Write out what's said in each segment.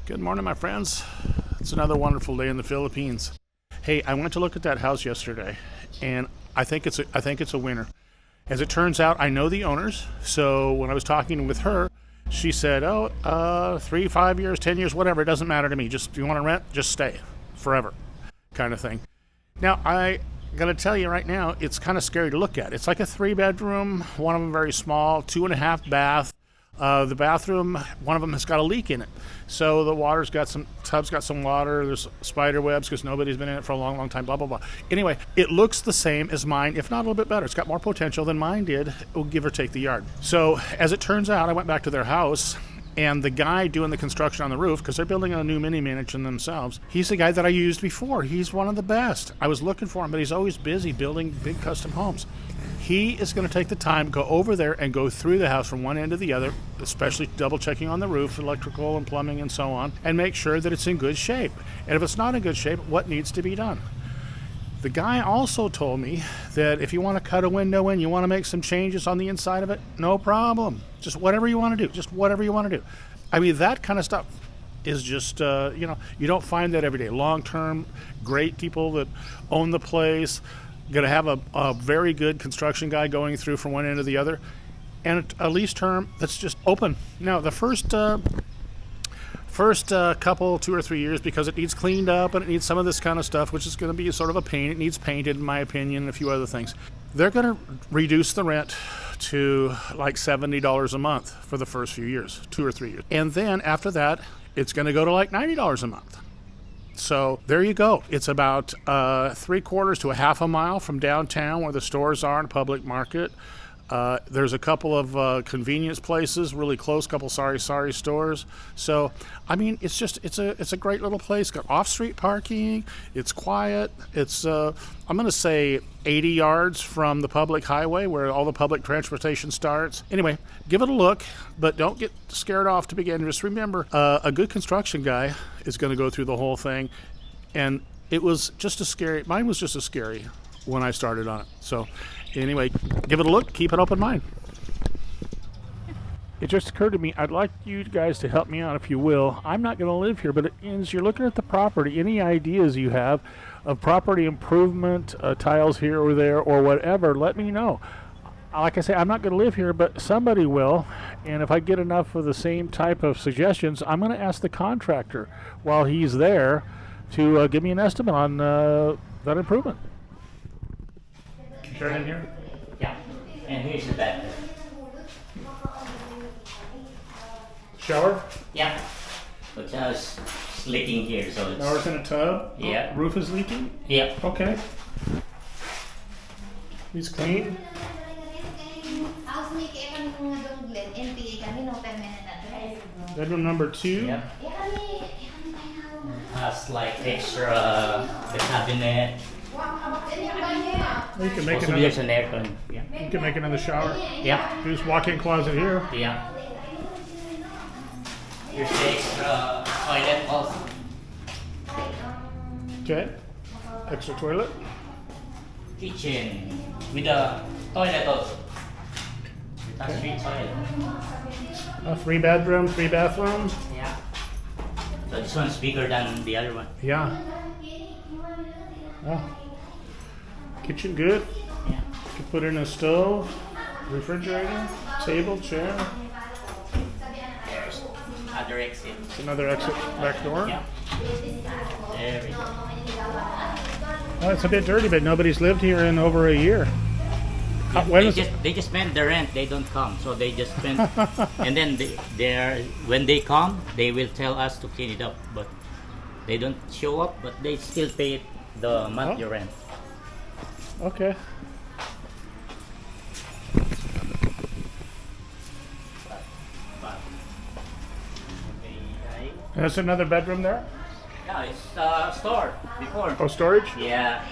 Good morning, my friends. It's another wonderful day in the Philippines. Hey, I went to look at that house yesterday, and I think it's a winner. As it turns out, I know the owners, so when I was talking with her, she said, 3, 5 years, 10 years, whatever, it doesn't matter to me. Just, you want to rent, just stay forever, kind of thing. Now, I gotta tell you right now, it's kind of scary to look at. It's like a 3-bedroom, one of them very small, 2.5 bath. The bathroom, one of them has got a leak in it. So the tub's got some water, there's spider webs because nobody's been in it for a long, long time, blah, blah, blah. Anyway, it looks the same as mine, if not a little bit better. It's got more potential than mine did, give or take the yard. So as it turns out, I went back to their house, and the guy doing the construction on the roof, because they're building a new mini mansion themselves, he's the guy that I used before. He's one of the best. I was looking for him, but he's always busy building big custom homes. He is going to take the time, go over there and go through the house from one end to the other, especially double checking on the roof, electrical and plumbing and so on, and make sure that it's in good shape. And if it's not in good shape, what needs to be done? The guy also told me that if you want to cut a window in, you want to make some changes on the inside of it, no problem. Just whatever you want to do. Just whatever you want to do. I mean, that kind of stuff is just, you don't find that every day. Long-term, great people that own the place, going to have a very good construction guy going through from one end to the other, and a lease term that's just open. Now, the first couple, 2 or 3 years, because it needs cleaned up and it needs some of this kind of stuff, which is going to be sort of a pain. It needs painted, in my opinion, and a few other things. They're going to reduce the rent to like $70 a month for the first few years, 2 or 3 years. And then after that, it's going to go to like $90 a month. So there you go. It's about 3/4 to a half a mile from downtown where the stores are in public market. There's a couple of convenience places really close, couple sorry stores. So I mean, it's a great little place. Got off-street parking. It's quiet. It's I'm going to say 80 yards from the public highway where all the public transportation starts. Anyway, give it a look, but don't get scared off to begin. Just remember, a good construction guy is going to go through the whole thing, and it was just as scary. Mine was just as scary when I started on it. So anyway, give it a look, keep an open mind. It just occurred to me, I'd like you guys to help me out if you will. I'm not going to live here, but as you're looking at the property, any ideas you have of property improvement, tiles here or there or whatever, let me know. Like I say, I'm not going to live here, but somebody will. And if I get enough of the same type of suggestions, I'm going to ask the contractor while he's there to give me an estimate on that improvement. Turn in here? Yeah, and here's the bed. Shower? Yeah, but just leaking here, so it's... Shower's in a tub? Yeah. Roof is leaking? Yeah. Okay. He's clean? Bedroom number 2? Yeah. Has like extra the cabinet. You can make Also, there's an aircon. Yeah. You can make another shower. Yeah. There's walk-in closet here. Yeah. Here's the extra toilet also. Okay. Extra toilet. Kitchen with a toilet also. That's 3 toilet. A 3-bedroom, 3 bathrooms. Yeah. So this one's bigger than the other one. Yeah. Oh. Kitchen good. Yeah. You can put in a stove, refrigerator, table, chair. There's other exit. It's another exit back door. Yeah. There we go. Oh, it's a bit dirty, but nobody's lived here in over a year. They just spend the rent. They don't come, so they just spend, and then when they come, they will tell us to clean it up. But they don't show up, but they still pay the monthly rent. Okay. There's another bedroom there? Yeah, it's store before. Oh, storage? Yeah.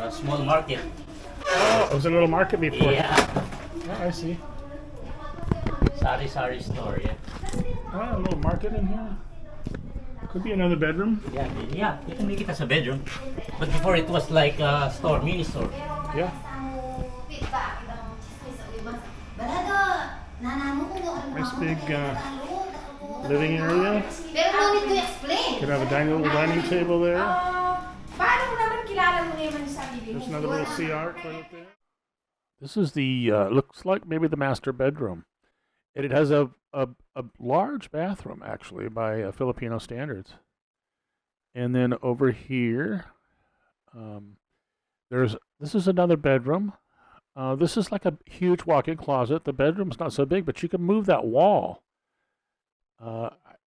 A small market. Oh, it was a little market before. Yeah. Oh, I see. Sari store, yeah. Oh, a little market in here. Could be another bedroom. Yeah, you can make it as a bedroom. But before it was like a store, mini store. Yeah. Nice big living area. Pero no need to explain. Could have a little dining table there. Paano mo naman kilala mo naman yung sarili mo? There's another little CR toilet there. This is the, looks like maybe the master bedroom. And it has a large bathroom, actually, by Filipino standards. And then over here, this is another bedroom. This is like a huge walk-in closet. The bedroom's not so big, but you can move that wall.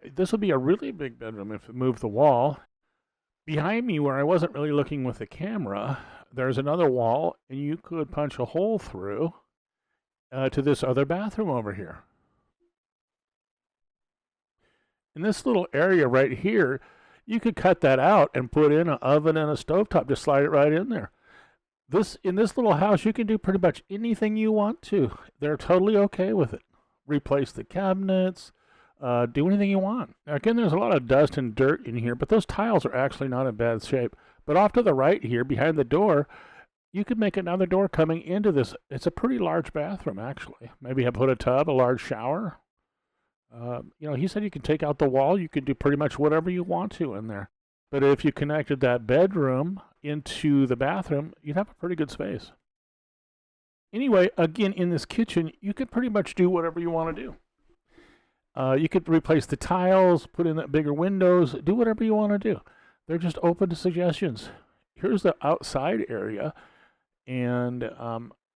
This would be a really big bedroom if it moved the wall. Behind me, where I wasn't really looking with the camera, there's another wall, and you could punch a hole through to this other bathroom over here. In this little area right here, you could cut that out and put in an oven and a stovetop. Just slide it right in there. In this little house, you can do pretty much anything you want to. They're totally okay with it. Replace the cabinets, do anything you want. Now, again, there's a lot of dust and dirt in here, but those tiles are actually not in bad shape. But off to the right here, behind the door, you could make another door coming into this. It's a pretty large bathroom, actually. Maybe have put a tub, a large shower. He said you can take out the wall. You can do pretty much whatever you want to in there. But if you connected that bedroom into the bathroom, you'd have a pretty good space. Anyway, again, in this kitchen, you could pretty much do whatever you want to do. You could replace the tiles, put in that bigger windows, do whatever you want to do. They're just open to suggestions. Here's the outside area, and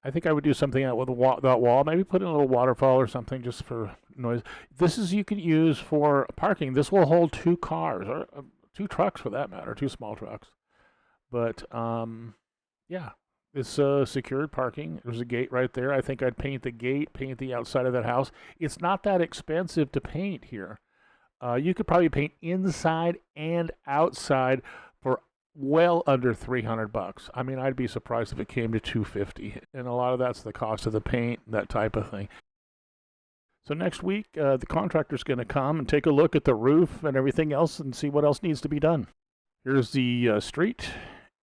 I think I would do something out with that wall. Maybe put in a little waterfall or something just for noise. You can use for parking. This will hold 2 cars, or 2 trucks for that matter, 2 small trucks. But yeah, it's secured parking. There's a gate right there. I think I'd paint the gate, paint the outside of that house. It's not that expensive to paint here. You could probably paint inside and outside for well under $300. I mean, I'd be surprised if it came to $250, and a lot of that's the cost of the paint, that type of thing. So next week, the contractor's going to come and take a look at the roof and everything else and see what else needs to be done. Here's the street,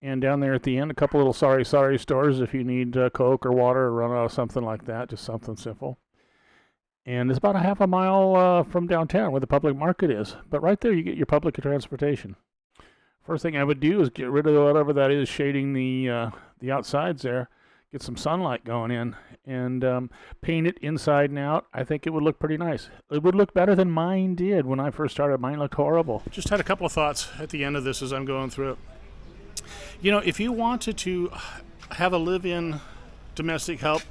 and down there at the end, a couple little sorry stores if you need Coke or water or run out of something like that, just something simple. And it's about a half a mile from downtown where the public market is. But right there, you get your public transportation. First thing I would do is get rid of whatever that is shading the outsides there, get some sunlight going in, and paint it inside and out. I think it would look pretty nice. It would look better than mine did when I first started. Mine looked horrible. Just had a couple of thoughts at the end of this as I'm going through it. If you wanted to have a live-in domestic help,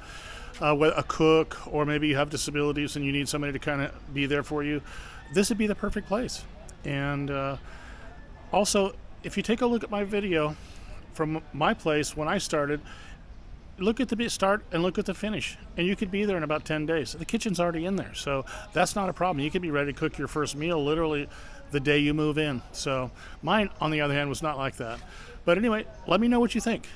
with a cook, or maybe you have disabilities and you need somebody to kind of be there for you, this would be the perfect place. And also, if you take a look at my video from my place when I started, look at the start and look at the finish, and you could be there in about 10 days. The kitchen's already in there, so that's not a problem. You could be ready to cook your first meal literally the day you move in. So mine, on the other hand, was not like that. But anyway, let me know what you think.